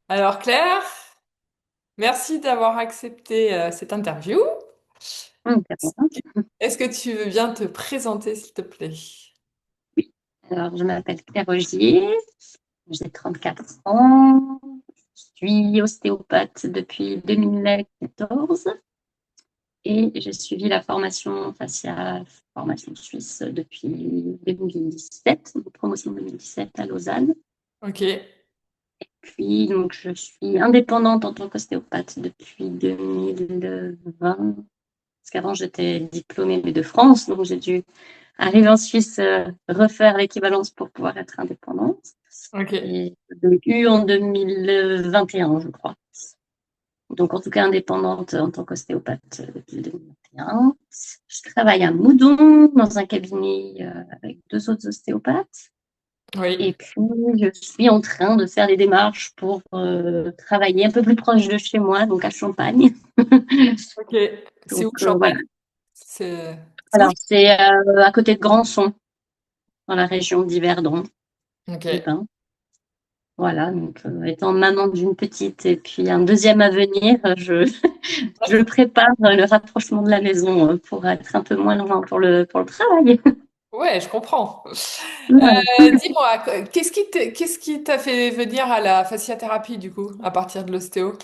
Alors Claire, merci d'avoir accepté cette interview. D'accord. Est-ce que tu veux bien te présenter, s'il te plaît? Alors, je m'appelle Claire Ogier, j'ai 34 ans, je suis ostéopathe depuis 2014 et j'ai suivi la formation fascia, formation suisse depuis 2017, une promotion 2017 à Lausanne. Ok, Puis, donc, je suis indépendante en tant qu'ostéopathe depuis 2020, parce qu'avant, j'étais diplômée de France, donc j'ai dû arriver en Suisse, refaire l'équivalence pour pouvoir être indépendante. ok, Et je l'ai eu en 2021, je crois. Donc, en tout cas, indépendante en tant qu'ostéopathe depuis 2021. Je travaille à Moudon, dans un cabinet avec deux autres ostéopathes. oui, Et puis, je suis en train de faire des démarches pour travailler un peu plus proche de chez moi, donc à Champagne. ok. C'est Donc, où Champagne? voilà. C'est où? Alors, c'est à côté de Grandson, dans la région d'Yverdon, Ok. les Bains. Voilà, donc étant maman d'une petite et puis un deuxième à venir, je prépare le rapprochement de la maison pour être un peu moins loin pour le travail. Ouais, je comprends. Voilà. Dis-moi, qu'est-ce qui t'a fait venir à la fasciathérapie du coup, à partir de l'ostéo?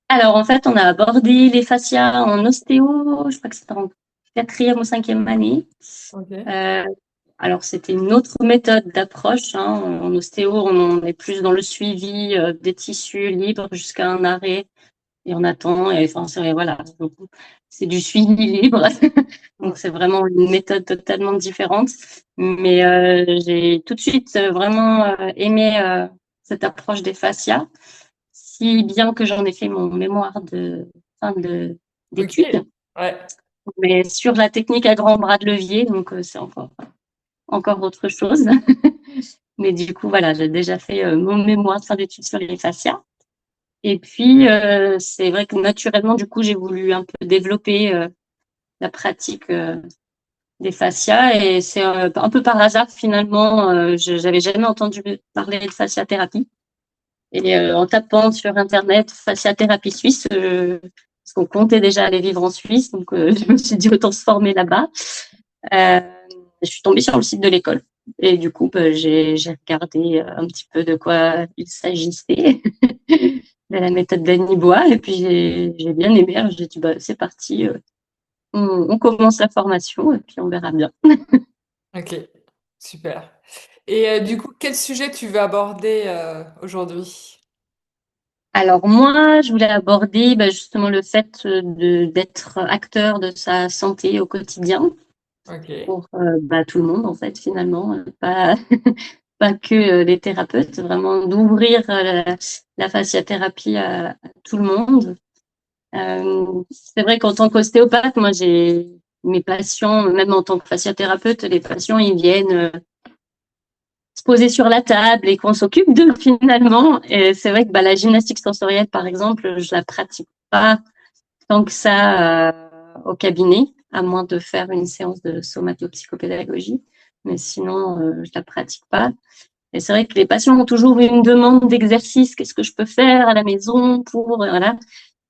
Alors en fait, on a abordé les fascias en ostéo, je crois que c'était en quatrième ou cinquième année. Ok. Euh, alors c'était une autre méthode d'approche, hein. En ostéo, on est plus dans le suivi des tissus libres jusqu'à un arrêt et on attend. Et enfin, voilà, c'est du suivi libre. Donc, c'est vraiment une méthode totalement différente. Mais j'ai tout de suite vraiment aimé cette approche des fascias, si bien que j'en ai fait mon mémoire de fin Ok. d'études, Ouais. mais sur la technique à grand bras de levier. Donc, c'est encore autre chose. Mais du coup, voilà, j'ai déjà fait mon mémoire de fin d'études sur les fascias. Et puis, c'est vrai que naturellement, du coup, j'ai voulu un peu développer la pratique des fascias et c'est un peu par hasard finalement, j'avais jamais entendu parler de fasciathérapie et en tapant sur internet fasciathérapie suisse, parce qu'on comptait déjà aller vivre en Suisse, donc je me suis dit autant se former là-bas. Euh, je suis tombée sur le site de l'école et du coup j'ai regardé un petit peu de quoi il s'agissait de la méthode d'Annie Bois et puis j'ai bien aimé. Alors, j'ai dit bah c'est parti, on commence la formation et puis on verra bien. Ok. Super. Et du coup, quel sujet tu veux aborder aujourd'hui? Alors moi, je voulais aborder bah, justement le fait d'être acteur de sa santé au quotidien Ok. pour bah, tout le monde en fait finalement, pas pas que les thérapeutes, vraiment d'ouvrir la fasciathérapie à tout le monde. C'est vrai qu'en tant qu'ostéopathe, moi j'ai mes patients, même en tant que fasciathérapeute, les patients ils viennent se poser sur la table et qu'on s'occupe d'eux finalement. Et c'est vrai que bah, la gymnastique sensorielle, par exemple, je la pratique pas tant que ça au cabinet, à moins de faire une séance de somatopsychopédagogie. Mais sinon, je la pratique pas. Et c'est vrai que les patients ont toujours une demande d'exercice. Qu'est-ce que je peux faire à la maison pour voilà.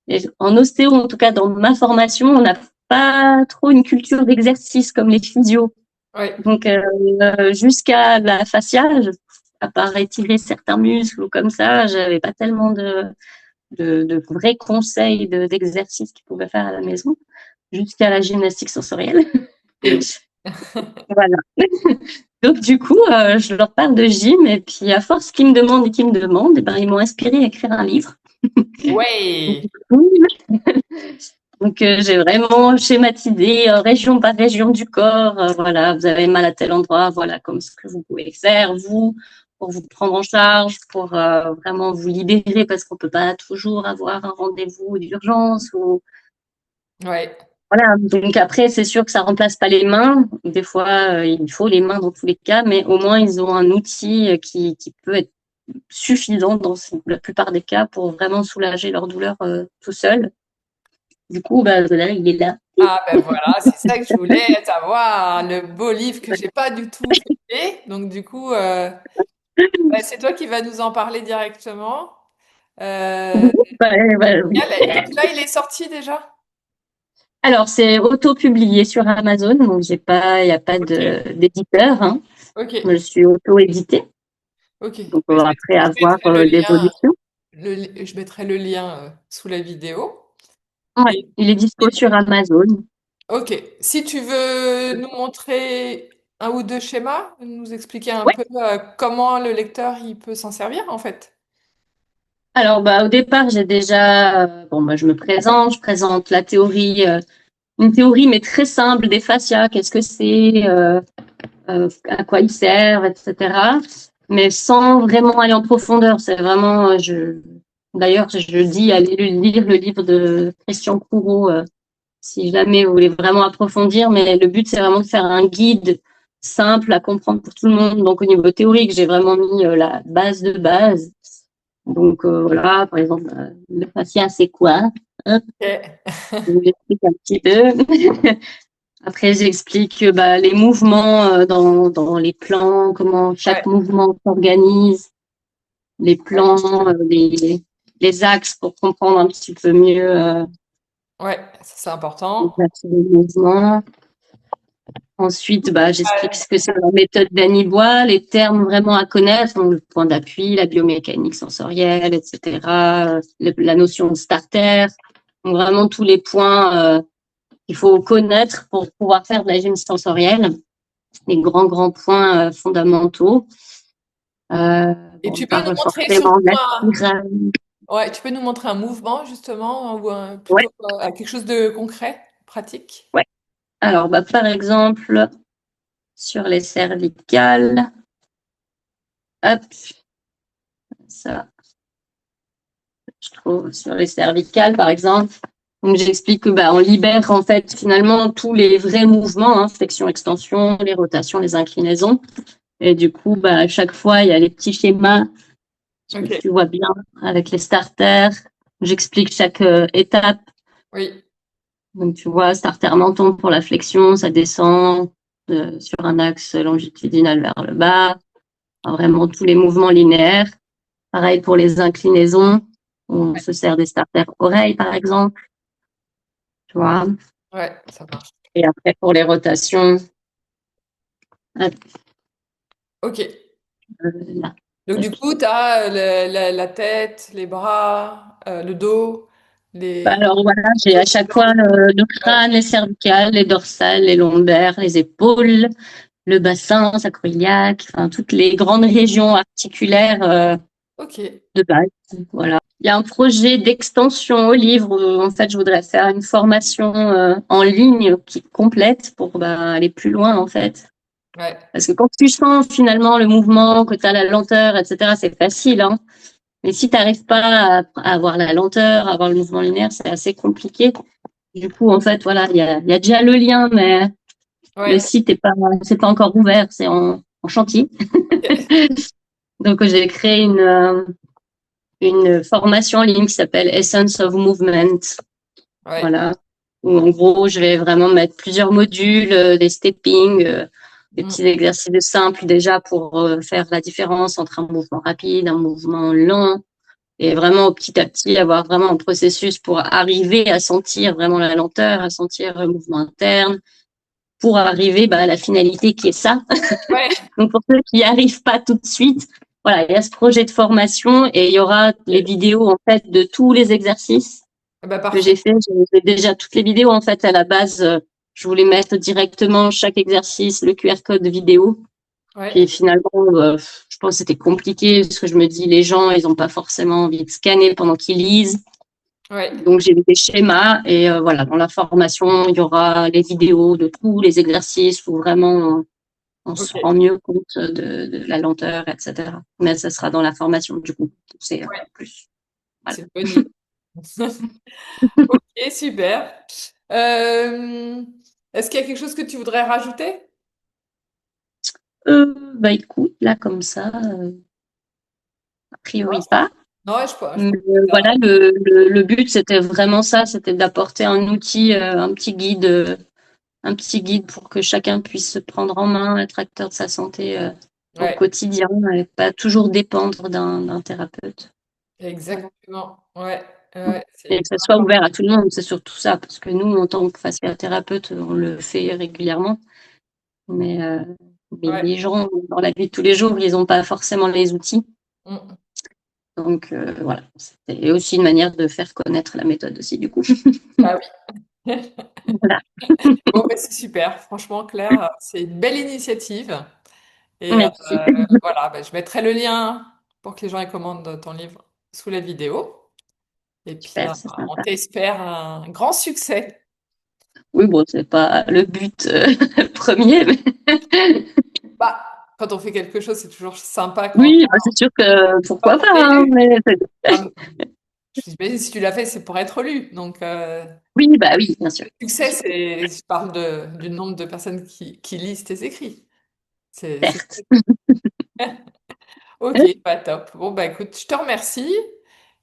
Et en ostéo, en tout cas dans ma formation, on n'a pas trop une culture d'exercice comme les physios. Ouais. Donc jusqu'à la fascia, à part étirer certains muscles ou comme ça, j'avais pas tellement de vrais conseils d'exercices qu'ils pouvaient faire à la maison, jusqu'à la gymnastique sensorielle. Voilà. Donc du coup, je leur parle de gym et puis à force qu'ils me demandent et qu'ils me demandent, et ben, ils m'ont inspiré à écrire un livre. Ouais. Donc j'ai vraiment schématisé région par région du corps. Voilà, vous avez mal à tel endroit, voilà comme ce que vous pouvez faire vous pour vous prendre en charge, pour vraiment vous libérer parce qu'on peut pas toujours avoir un rendez-vous d'urgence ou Ouais. voilà. Donc après c'est sûr que ça remplace pas les mains. Des fois il faut les mains dans tous les cas, mais au moins ils ont un outil qui peut être suffisant dans la plupart des cas pour vraiment soulager leur douleur tout seul. Du coup, bah, voilà, il est là. Ah ben voilà, c'est ça que je voulais savoir, le beau livre que j'ai pas du tout fait. Donc du coup, c'est toi qui vas nous en parler directement. Euh, Oui. Génial. Et donc là, il est sorti déjà? Alors, c'est auto-publié sur Amazon, donc il n'y a pas Ok, d'éditeur, hein. ok, Je suis auto-édité, ok. donc Ben, après je avoir mettrai le lien, l'évolution. je mettrai le lien sous la vidéo. Ouais, Et, il est dispo et- sur Amazon. ok, si tu veux nous montrer un ou deux schémas, nous expliquer un Ouais. peu comment le lecteur il peut s'en servir en fait. Alors, au départ, j'ai déjà, je me présente, je présente la théorie, une théorie mais très simple des fascias. Qu'est-ce que c'est, à quoi ils servent, etc. Mais sans vraiment aller en profondeur. C'est vraiment, d'ailleurs, je dis allez lire le livre de Christian Courreau, si jamais vous voulez vraiment approfondir. Mais le but, c'est vraiment de faire un guide simple à comprendre pour tout le monde. Donc, au niveau théorique, j'ai vraiment mis la base de base. Donc, voilà, par exemple, le fascia, c'est quoi? Hop, Ok. je vous explique un petit peu. Après, j'explique les mouvements dans les plans, comment chaque Ouais, mouvement s'organise, les ouais, plans, les axes pour comprendre un petit peu mieux ouais, ça c'est les important. axes des mouvements. Ensuite, j'explique Ouais, ce que c'est la méthode d'Annie-Bois, les termes vraiment à connaître, donc le point d'appui, la biomécanique sensorielle, etc., la notion de starter, donc vraiment tous les points qu'il faut connaître pour pouvoir faire de la gym sensorielle, les grands points fondamentaux. Euh, et tu peux Pas nous montrer forcément surtout naturel. ouais, tu peux nous montrer un mouvement justement ou Ouais, plutôt quelque chose de concret, pratique. ouais. Alors, par exemple, sur les cervicales, hop, ça, je trouve, sur les cervicales, par exemple. Donc, j'explique que, on libère, en fait, finalement, tous les vrais mouvements, hein, flexion, extension, les rotations, les inclinaisons. Et du coup, à chaque fois, il y a les petits schémas que Ok, tu vois bien avec les starters. J'explique chaque étape. oui, Donc, tu vois, starter menton pour la flexion, ça descend sur un axe longitudinal vers le bas. Enfin, vraiment tous les mouvements linéaires. Pareil pour les inclinaisons. On se sert des starters oreilles, par exemple. Tu vois. ouais, ça marche. Et après, pour les rotations, hop, Ok. là. Donc du coup, tu as la tête, les bras, le dos, les Alors voilà, j'ai à chaque fois jambes. le Ouais, crâne, les cervicales, les dorsales, les lombaires, les épaules, le bassin sacroiliaque, enfin toutes les grandes régions articulaires ok. de base. Voilà. Il y a un projet d'extension au livre où, en fait, je voudrais faire une formation en ligne qui complète pour aller plus loin, en fait. Ouais, Parce que quand tu sens finalement le mouvement, que tu as la lenteur, etc., c'est facile, hein. Mais si tu n'arrives pas à avoir la lenteur, à avoir le mouvement linéaire, c'est assez compliqué. Du coup, en fait, voilà, il y a déjà le lien, mais le ouais. site c'est pas encore ouvert, c'est en chantier. Ok. Donc, j'ai créé une formation en ligne qui s'appelle Essence of Movement. Ouais. Voilà. Où, en gros, je vais vraiment mettre plusieurs modules, des stepping, des Mm. petits exercices simples déjà pour faire la différence entre un mouvement rapide, un mouvement lent, et vraiment petit à petit avoir vraiment un processus pour arriver à sentir vraiment la lenteur, à sentir le mouvement interne, pour arriver à la finalité qui est ça. Ouais. Donc pour ceux qui n'y arrivent pas tout de suite, voilà, il y a ce projet de formation et il y aura les Ok. vidéos en fait de tous les exercices Bah que parfait. j'ai fait. J'ai déjà toutes les vidéos en fait à la base. Je voulais mettre directement chaque exercice, le QR code vidéo. Puis Ouais. finalement, je pense que c'était compliqué parce que je me dis les gens, ils n'ont pas forcément envie de scanner pendant qu'ils lisent. Ouais. Donc j'ai mis des schémas et voilà, dans la formation, il y aura les vidéos de tous les exercices où vraiment on se rend Ok. mieux compte de la lenteur, etc. Mais ça sera dans la formation du coup. C'est Ouais. plus. Voilà. C'est une bonne idée. Ok, super. Euh, Est-ce qu'il y a quelque chose que tu voudrais rajouter? Écoute, là comme ça, a Non, priori pas. je Mais, pense que voilà, le but c'était vraiment ça, c'était d'apporter un outil, un petit guide pour que chacun puisse se prendre en main, être acteur de sa santé au ouais, quotidien et pas toujours dépendre d'un thérapeute. Voilà. Exactement. Ouais, ouais, c'est Et que ça soit ouvert à tout le monde, c'est surtout ça, parce que nous, en tant que fasciothérapeute, on le fait régulièrement, mais, euh, mais ouais. les gens, dans la vie de tous les jours, ils n'ont pas forcément les outils. Mm. Donc voilà, c'est aussi une manière de faire connaître la méthode aussi, du coup. Bah oui. Voilà. Bon, bah, c'est super. Franchement, Claire, c'est une belle initiative. Et Merci. voilà, bah, je mettrai le lien pour que les gens aient commandent ton livre sous la vidéo. Et puis, Super, c'est on sympa. t'espère un grand succès. Oui, bon, c'est pas le but premier, mais Bah, quand on fait quelque chose, c'est toujours sympa oui, bah, c'est sûr que quand pourquoi on pas, est hein, lu. mais Comme, j'imagine si tu l'as fait, c'est pour être lu. Donc, oui, bah oui, bien sûr, le bien succès, sûr, je parle du nombre de personnes qui lisent tes écrits. C'est... certes. Ok, bah top. Bon, bah écoute, je te remercie.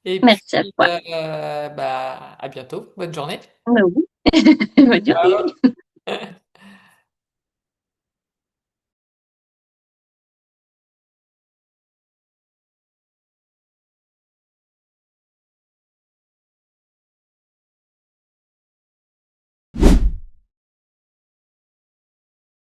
Et Merci à puis, toi. bah, à bientôt. Bonne journée. Bah oui. Bonne journée. Ciao.